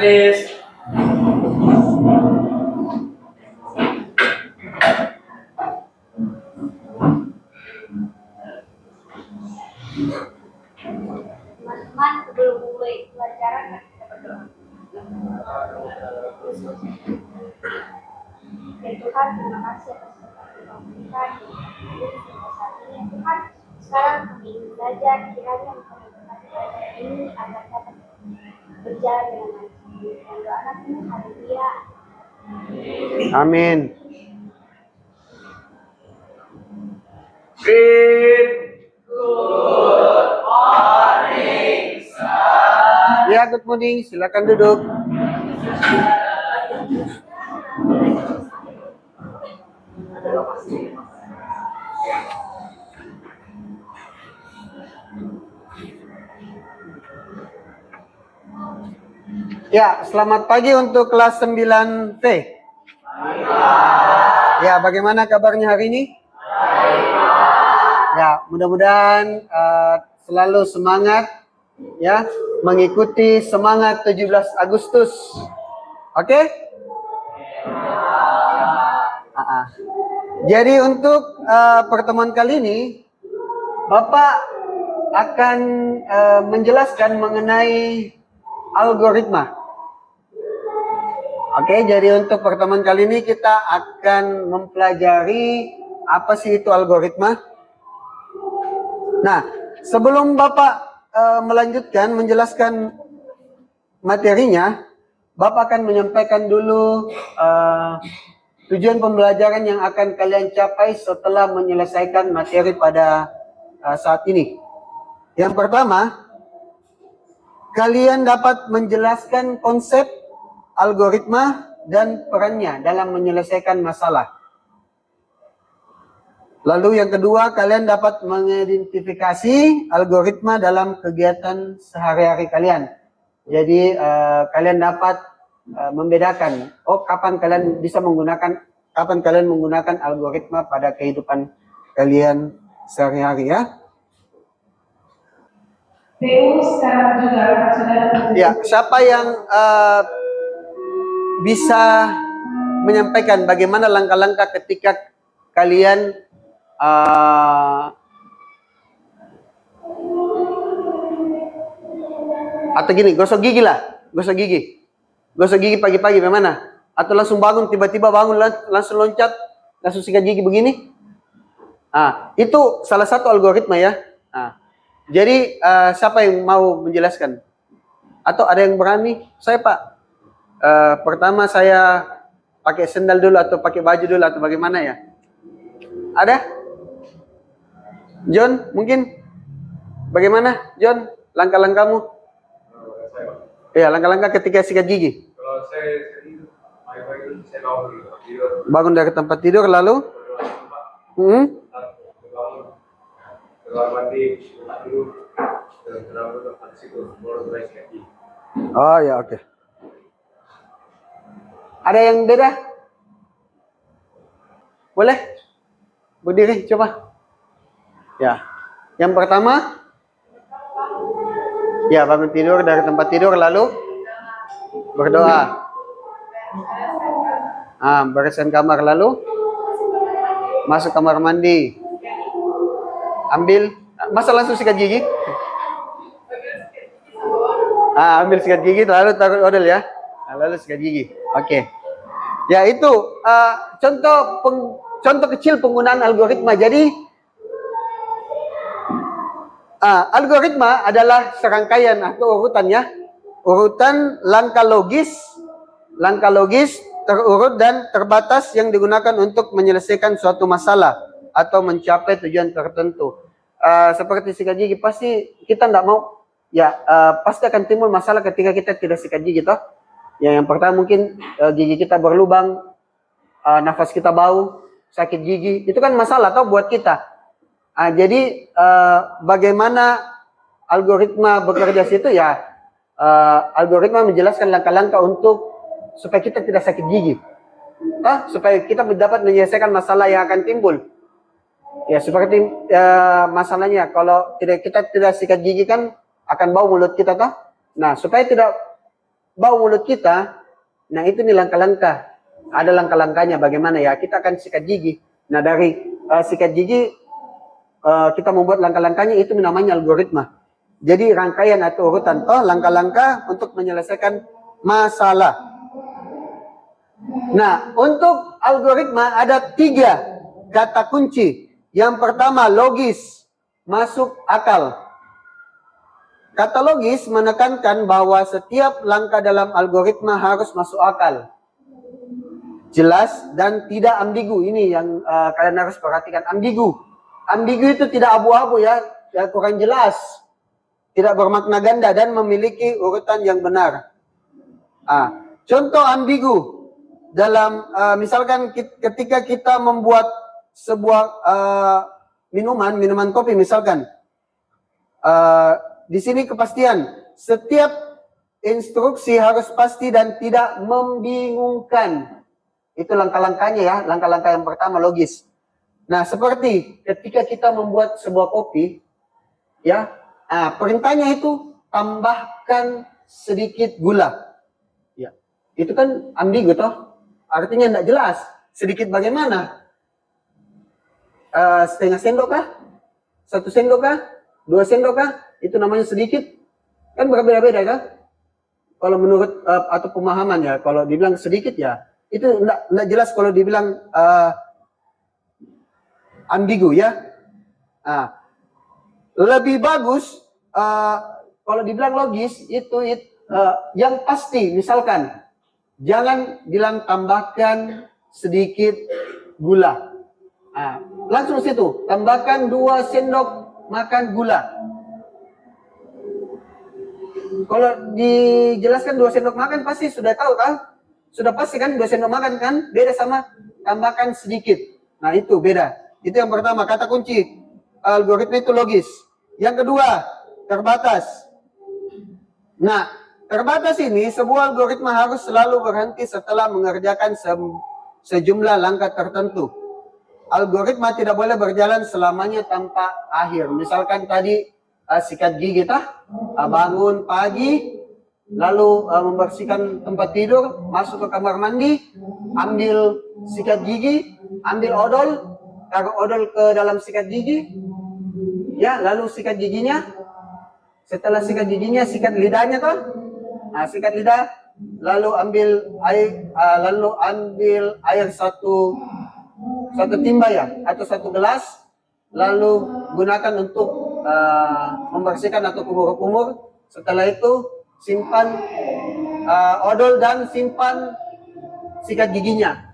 Gratis. Teman-teman, sebelum mulai pelajaran kita berdoa. Ya Tuhan, terima kasih atas kesempatan yang memberikan saat ini. Ya Tuhan, sekarang kami ingin belajar kiranya Engkau memberkati belajar ini agar dapat berjalan dengan lancar. Dan doa anakmu, haleluya. Amin. Ya, good morning. Silakan duduk. Ya, selamat pagi untuk kelas 9P. Ya, bagaimana kabarnya hari ini? Ya, mudah-mudahan selalu semangat ya mengikuti semangat 17 Agustus. Oke? Jadi untuk pertemuan kali ini Bapak akan menjelaskan mengenai algoritma. Oke, jadi untuk pertemuan kali ini kita akan mempelajari apa sih itu algoritma. Nah, sebelum Bapak melanjutkan menjelaskan materinya, Bapak akan menyampaikan dulu tujuan pembelajaran yang akan kalian capai setelah menyelesaikan materi pada saat ini. Yang pertama, kalian dapat menjelaskan konsep algoritma dan perannya dalam menyelesaikan masalah. Lalu yang kedua, kalian dapat mengidentifikasi algoritma dalam kegiatan sehari-hari kalian. Jadi kalian dapat membedakan, kapan kalian menggunakan algoritma pada kehidupan kalian sehari-hari ya. Ya, siapa yang bisa menyampaikan bagaimana langkah-langkah ketika kalian atau gini, gosok gigi pagi-pagi bagaimana? Atau langsung bangun, tiba-tiba bangun langsung loncat, langsung sikat gigi begini? Itu salah satu algoritma ya. Jadi siapa yang mau menjelaskan? Atau ada yang berani? Saya Pak. Pertama saya pakai sendal dulu atau pakai baju dulu atau bagaimana ya? Ada? John, mungkin? Bagaimana, John? Langkah-langkahmu? Ya, langkah-langkah ketika sikat gigi. Kalau saya Bangun dari tempat tidur lalu? keluar mandi, dulu, Oh ya, oke. Ada yang beda? Boleh? Berdiri, coba. Ya. Yang pertama, ya bangun tidur dari tempat tidur lalu berdoa. Beresin kamar lalu masuk kamar mandi. Ambil, masa langsung sikat gigi? Ambil sikat gigi lalu taruh odol ya. Lalu sikat gigi. Oke. Ya itu contoh kecil penggunaan algoritma. Jadi algoritma adalah serangkaian atau urutan ya. Urutan langkah logis terurut dan terbatas yang digunakan untuk menyelesaikan suatu masalah atau mencapai tujuan tertentu. Seperti sikat gigi, pasti kita tidak mau ya, pasti akan timbul masalah ketika kita tidak sikat gigi toh. Ya, yang pertama mungkin gigi kita berlubang, nafas kita bau, sakit gigi, itu kan masalah toh buat kita. Jadi bagaimana algoritma bekerja situ ya, algoritma menjelaskan langkah-langkah untuk supaya kita tidak sakit gigi, supaya kita dapat menyelesaikan masalah yang akan timbul. Ya seperti masalahnya kalau kita tidak sikat gigi kan akan bau mulut kita toh. Nah supaya tidak bau mulut kita, nah itu nih langkah-langkah. Ada langkah-langkahnya bagaimana ya, kita akan sikat gigi. Nah dari sikat gigi, kita membuat langkah-langkahnya, itu namanya algoritma. Jadi rangkaian atau urutan langkah-langkah untuk menyelesaikan masalah. Nah, untuk algoritma ada 3 kata kunci. Yang pertama logis, masuk akal. Kata logis menekankan bahwa setiap langkah dalam algoritma harus masuk akal, jelas dan tidak ambigu. Ini yang kalian harus perhatikan. Ambigu itu tidak abu-abu ya, kurang jelas, tidak bermakna ganda dan memiliki urutan yang benar. Contoh ambigu dalam misalkan ketika kita membuat sebuah minuman kopi misalkan, di sini kepastian, setiap instruksi harus pasti dan tidak membingungkan. Itu langkah-langkahnya ya, langkah-langkah yang pertama logis. Nah, seperti ketika kita membuat sebuah kopi, ya, perintahnya itu tambahkan sedikit gula. Ya, itu kan ambigu toh, artinya tidak jelas. Sedikit bagaimana? Setengah sendok kah? 1 sendok kah? 2 sendok kah? Itu namanya sedikit. Kan berbeda-beda kan? Kalau menurut atau pemahaman ya, kalau dibilang sedikit ya, itu enggak jelas kalau dibilang ambigu ya. Lebih bagus kalau dibilang logis itu yang pasti. Misalkan jangan bilang tambahkan sedikit gula. Langsung situ, tambahkan 2 sendok makan gula. Kalau dijelaskan 2 sendok makan pasti sudah tahu kan? Sudah pasti kan 2 sendok makan kan? Beda sama tambahkan sedikit. Nah itu beda. Itu yang pertama, kata kunci algoritma itu logis. Yang kedua, terbatas. Nah, terbatas ini sebuah algoritma harus selalu berhenti setelah mengerjakan sejumlah langkah tertentu. Algoritma tidak boleh berjalan selamanya tanpa akhir. Misalkan tadi sikat gigi bangun pagi, lalu membersihkan tempat tidur, masuk ke kamar mandi, ambil sikat gigi, ambil odol, taruh odol ke dalam sikat gigi, ya, lalu sikat giginya. Setelah sikat giginya, sikat lidahnya toh. Sikat lidah, lalu ambil air satu timba ya, atau 1 gelas, lalu gunakan untuk membersihkan atau kumur-kumur. Setelah itu simpan odol dan simpan sikat giginya.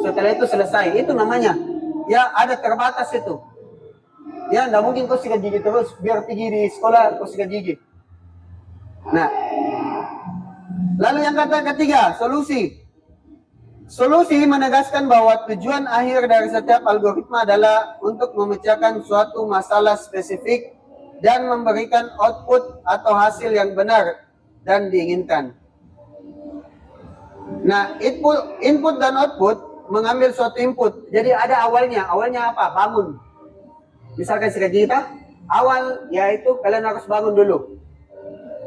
Setelah itu selesai. Itu namanya ya, ada terbatas itu. Ya, enggak mungkin kau sikat gigi terus biar pergi di sekolah kau sikat gigi. Nah, lalu yang kata ketiga, solusi. Solusi menegaskan bahwa tujuan akhir dari setiap algoritma adalah untuk memecahkan suatu masalah spesifik dan memberikan output atau hasil yang benar dan diinginkan. Nah, input dan output mengambil suatu input. Jadi ada awalnya. Awalnya apa? Bangun. Misalkan sikat gigi kita, awal yaitu kalian harus bangun dulu.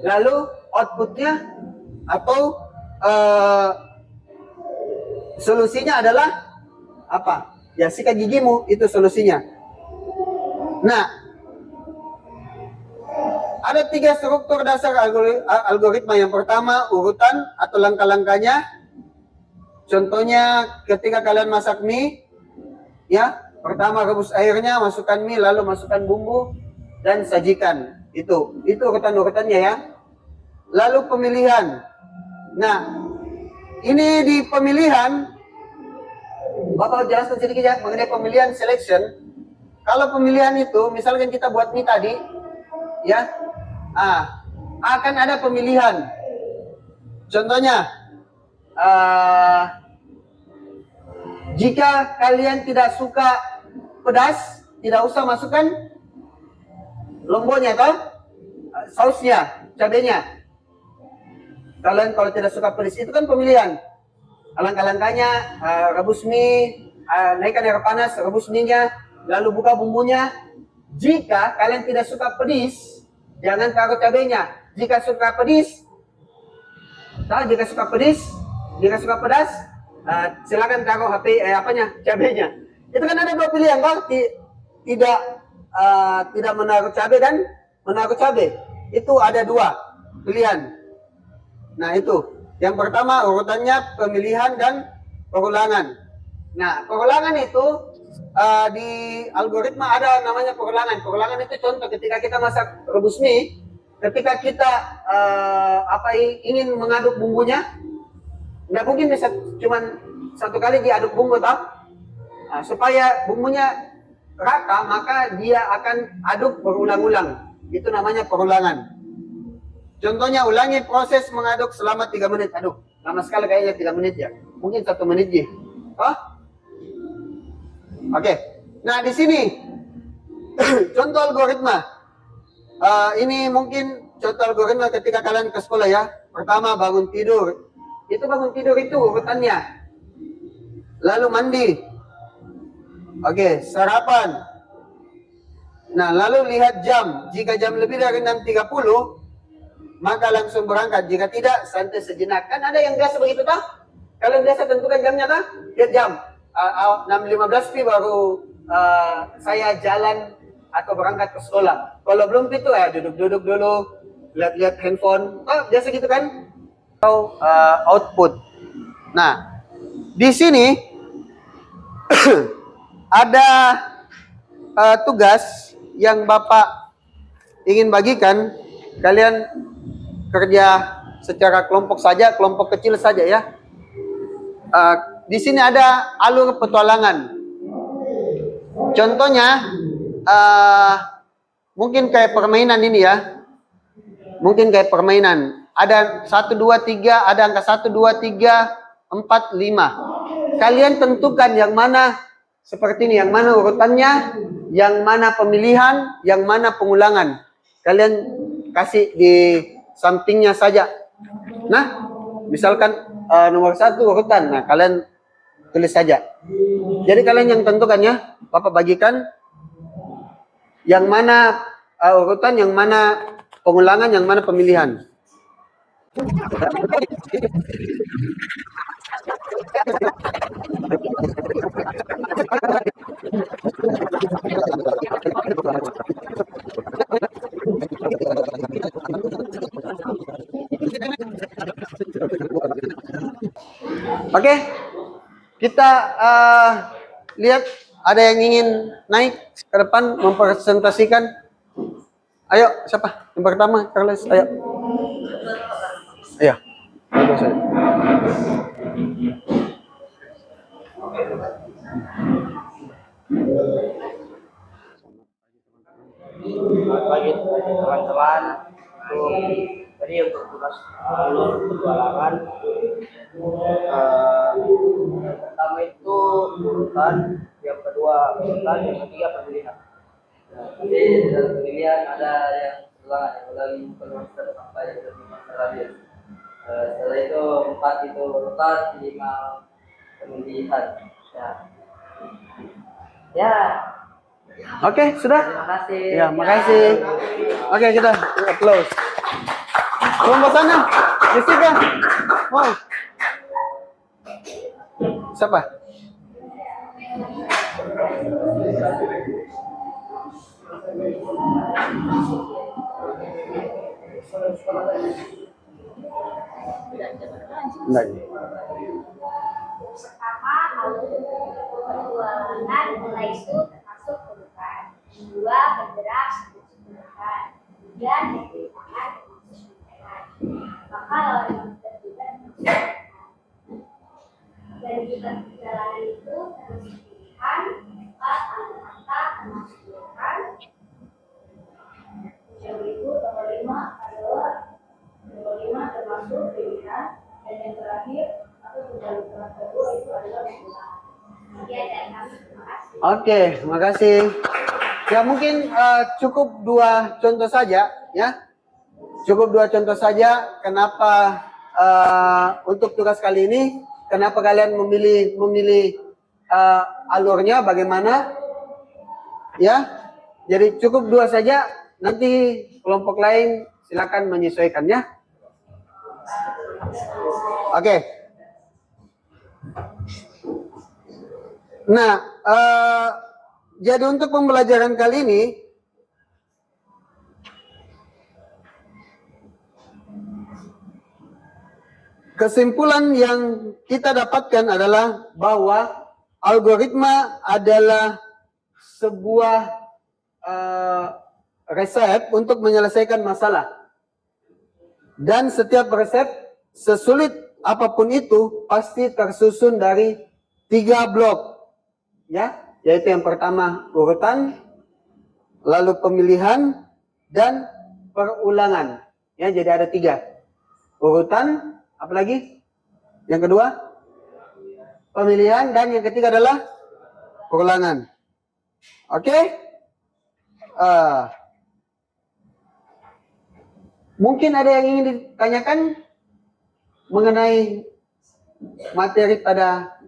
Lalu outputnya atau solusinya adalah apa? Ya, sikat gigimu, itu solusinya. Nah, ada 3 struktur dasar algoritma. Yang pertama, urutan atau langkah-langkahnya. Contohnya ketika kalian masak mie, ya, pertama rebus airnya, masukkan mie, lalu masukkan bumbu dan sajikan. Itu urutan-urutannya ya. Lalu pemilihan. Nah, ini di pemilihan, Bapak jelaskan sedikit ya mengenai pemilihan selection. Kalau pemilihan itu, misalkan kita buat mie tadi, ya, akan ada pemilihan. Contohnya, jika kalian tidak suka pedas, tidak usah masukkan lomboknya atau sausnya, cabenya. Kalian kalau tidak suka pedas, itu kan pemilihan. Langkah-langkahnya, rebus mie, naikkan air panas, rebus mie-nya, lalu buka bumbunya. Jika kalian tidak suka pedis, jangan taruh cabenya. Jika suka pedis, Tahu jika suka pedis, jika suka pedas, silakan taruh HP cabenya. Itu kan ada dua pilihan, Bang. Tidak menaruh cabai dan menaruh cabai. Itu ada dua pilihan. Nah, itu. Yang pertama urutannya pemilihan dan pengulangan. Nah, pengulangan itu di algoritma ada namanya pengulangan. Pengulangan itu contoh ketika kita masak rebus mie, ketika kita ingin mengaduk bumbunya, nggak mungkin bisa cuman satu kali diaduk bumbu toh. Nah, supaya bumbunya rata, maka dia akan aduk berulang-ulang. Itu namanya pengulangan. Contohnya ulangi proses mengaduk selama 3 menit. Aduh, lama sekali kayaknya 3 menit ya. Mungkin 1 menit ya. Oh? Oke. Nah, di sini contoh algoritma. Ini mungkin contoh algoritma ketika kalian ke sekolah ya. Pertama bangun tidur. Itu bangun tidur itu urutannya. Lalu mandi. Oke, sarapan. Nah, lalu lihat jam. Jika jam lebih dari 6.30, maka langsung berangkat. Jika tidak, santai sejenak. Kan ada yang biasa begitu toh? Kalian biasa tentukan jamnya toh? Lihat jam. 6.15 baru saya jalan atau berangkat ke sekolah. Kalau belum itu duduk-duduk dulu, lihat-lihat handphone. Oh, biasa gitu kan? Atau output. Nah, di sini ada tugas yang Bapak ingin bagikan. Kalian kerja secara kelompok saja, kelompok kecil saja ya. Di sini ada alur petualangan. Contohnya, mungkin kayak permainan ini ya. Mungkin kayak permainan. Ada 1, 2, 3, ada angka 1, 2, 3, 4, 5. Kalian tentukan yang mana seperti ini, yang mana urutannya, yang mana pemilihan, yang mana pengulangan. Kalian kasih di sampingnya saja. Nah, misalkan nomor 1 urutan. Nah, kalian tulis saja. Jadi kalian yang tentukan ya. Bapak bagikan yang mana urutan, yang mana pengulangan, yang mana pemilihan. Oke, kita lihat ada yang ingin naik ke depan mempresentasikan. Ayo, siapa? Yang pertama, Carles, ayo. Iya. Selamat pagi teman-teman. Tadi untuk tugas petualangan, yang pertama itu urutan, yang kedua urutan, yang ketiga pemilihan. Jadi dalam pemilihan ada yang ulangan penulisan sampai yang lebih terakhir. Setelah itu 4 itu urutan, 5 pemilihan. Ya. Oke, sudah? Terima kasih. Ya, makasih. Oke, kita applause. Kelompok sana, Jessica. Wow. Siapa? Enggak. Pertama, alur petualangan mulai itu termasuk urutan. 2, bergerak sampai urutan. 3, mencuci tangan termasuk urutan. Maka lawan yang terduga termasuk dan juga perjalanan itu termasuk pilihan. 4, alur kata termasuk urutan. Yang berikut nomor 5 adalah nomor 5 termasuk pilihan, dan yang terakhir atau penjaluran kedua itu adalah pengulangan. Oke, makasih. Ya mungkin cukup 2 contoh saja ya. Cukup 2 contoh saja. Kenapa untuk tugas kali ini? Kenapa kalian memilih alurnya? Bagaimana? Ya. Jadi cukup 2 saja. Nanti kelompok lain silakan menyesuaikan ya. Oke. Nah, jadi untuk pembelajaran kali ini, kesimpulan yang kita dapatkan adalah bahwa algoritma adalah sebuah resep untuk menyelesaikan masalah. Dan setiap resep, sesulit apapun itu, pasti tersusun dari 3 blok. Ya, yaitu yang pertama urutan, lalu pemilihan, dan perulangan. Ya, jadi ada 3. Urutan, apa lagi? Yang kedua, pemilihan, dan yang ketiga adalah perulangan. Oke? Mungkin ada yang ingin ditanyakan mengenai materi pada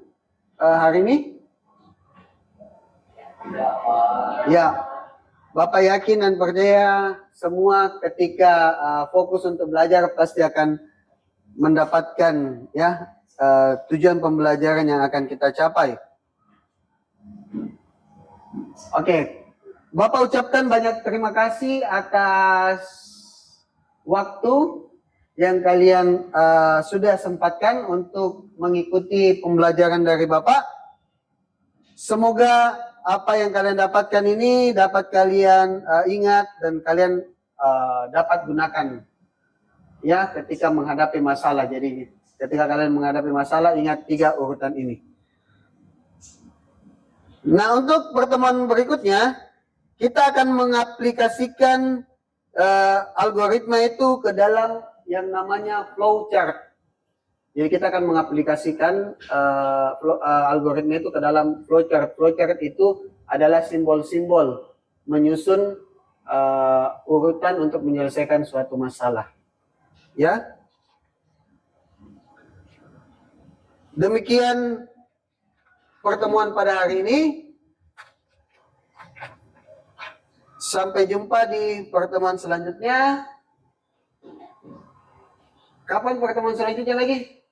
hari ini? Ya, Bapak yakin dan percaya semua ketika fokus untuk belajar pasti akan mendapatkan ya tujuan pembelajaran yang akan kita capai. Oke, Bapak ucapkan banyak terima kasih atas waktu yang kalian sudah sempatkan untuk mengikuti pembelajaran dari Bapak. Semoga apa yang kalian dapatkan ini dapat kalian ingat dan kalian dapat gunakan ya ketika menghadapi masalah. Jadi ketika kalian menghadapi masalah, ingat 3 urutan ini. Nah, untuk pertemuan berikutnya kita akan mengaplikasikan algoritma itu ke dalam yang namanya flowchart. Jadi kita akan mengaplikasikan algoritma itu ke dalam flowchart. Flowchart itu adalah simbol-simbol menyusun urutan untuk menyelesaikan suatu masalah. Ya. Demikian pertemuan pada hari ini. Sampai jumpa di pertemuan selanjutnya. Kapan pertemuan selanjutnya lagi?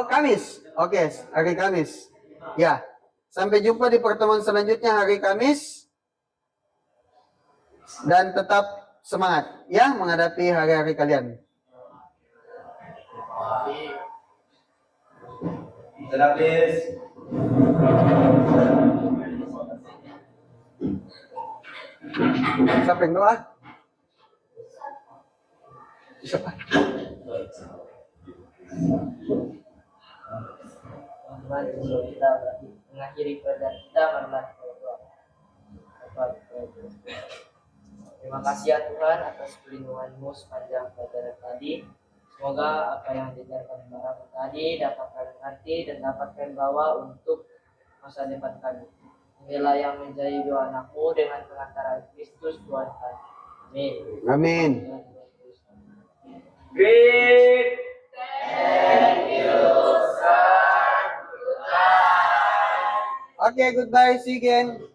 Kamis. Oke, hari Kamis. Ya. Sampai jumpa di pertemuan selanjutnya hari Kamis. Dan tetap semangat ya menghadapi hari-hari kalian. Habis. Siapa yang doa? Siapa? Tuhan, sebelum kita mengakhiri pelajaran kita, marilah kita berdoa. Terima kasih ya Tuhan atas perlindungan-Mu sepanjang pelajaran tadi. Semoga apa yang diajarkan Bapak tadi dapat kami mengerti dan dapat kami bawa untuk masa depan kami. Inilah yang menjadi doa anakmu dengan pengantaran Kristus Tuhan kami. Amin. Amin. Great. Okay, goodbye. See you again.